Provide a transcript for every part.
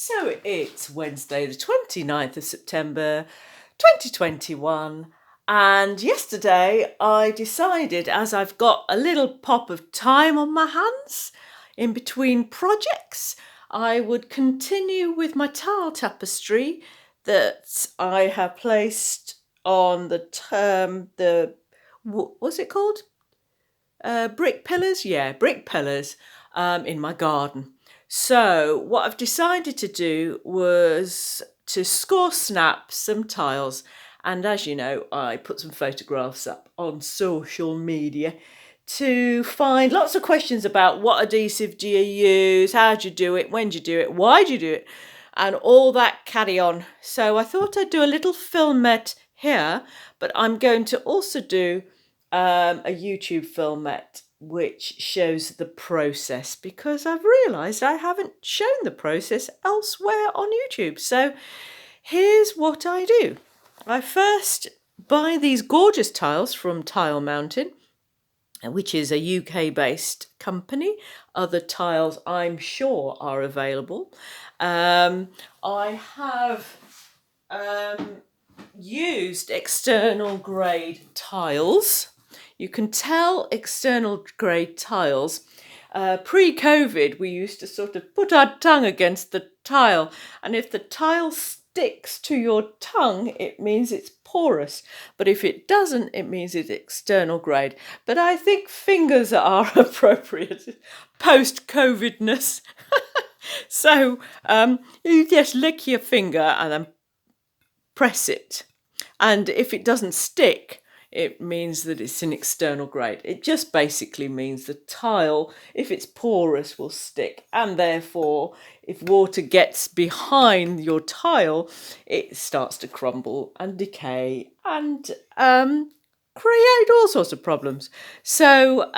So it's Wednesday the 29th of September 2021, and yesterday I decided, as I've got a little pop of time on my hands in between projects, I would continue with my tile tapestry that I have placed on what's it called? Brick pillars? Yeah, brick pillars in my garden. So what I've decided to do was to score snap some tiles. And as you know, I put some photographs up on social media to find lots of questions about what adhesive do you use, how do you do it, when do you do it, why do you do it, and all that carry on. So I thought I'd do a little filmette here, but I'm going to also do a YouTube filmette which shows the process, because I've realised I haven't shown the process elsewhere on YouTube. So here's what I do. I first buy these gorgeous tiles from Tile Mountain, which is a UK-based company. Other tiles, I'm sure, are available. I have used external grade tiles. You can tell external grade tiles. Pre-COVID, we used to sort of put our tongue against the tile, and if the tile sticks to your tongue, it means it's porous. But if it doesn't, it means it's external grade. But I think fingers are appropriate post-COVIDness. So you just lick your finger and then press it. And if it doesn't stick, it means that it's an external grade. It just basically means the tile, if it's porous, will stick. And therefore, if water gets behind your tile, it starts to crumble and decay and create all sorts of problems. So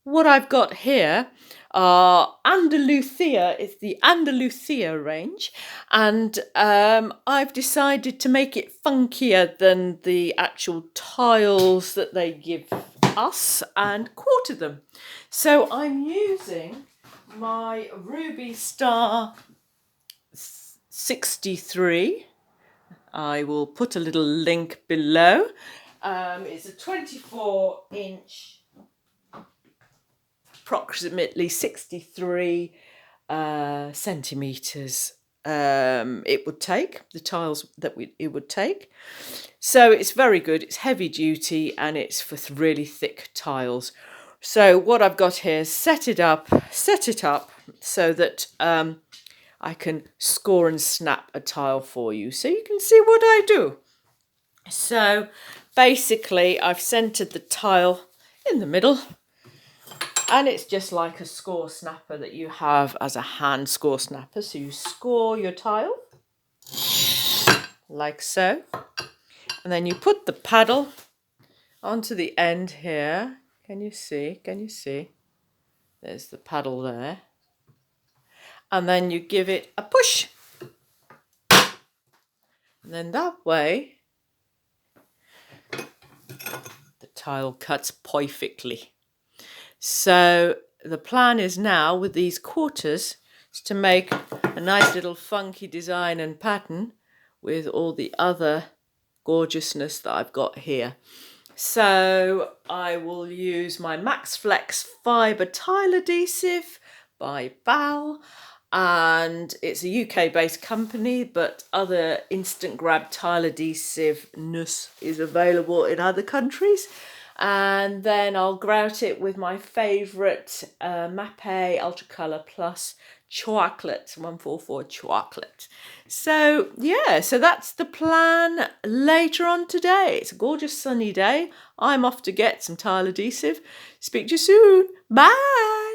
what I've got here are Andalucia. It's the Andalucia range, and I've decided to make it funkier than the actual tiles that they give us and quarter them. So I'm using my Rubi Star 63. I will put a little link below. It's a 24-inch, approximately 63 centimetres it would take, the tiles that it would take. So it's very good, it's heavy duty, and it's for really thick tiles. So what I've got here is set it up so that I can score and snap a tile for you, so you can see what I do. So basically I've centred the tile in the middle, and it's just like a score snapper that you have as a hand score snapper. So you score your tile like so, and then you put the paddle onto the end here. Can you see? There's the paddle there. And then you give it a push. And then that way, the tile cuts perfectly. So the plan is now, with these quarters, is to make a nice little funky design and pattern with all the other gorgeousness that I've got here. So I will use my Max Flex Fibre tile adhesive by BAL, and it's a UK-based company, but other instant grab tile adhesiveness is available in other countries. And then I'll grout it with my favourite Mapei Ultra Colour Plus chocolate, 144 chocolate. So yeah, so that's the plan later on today. It's a gorgeous sunny day. I'm off to get some tile adhesive. Speak to you soon. Bye.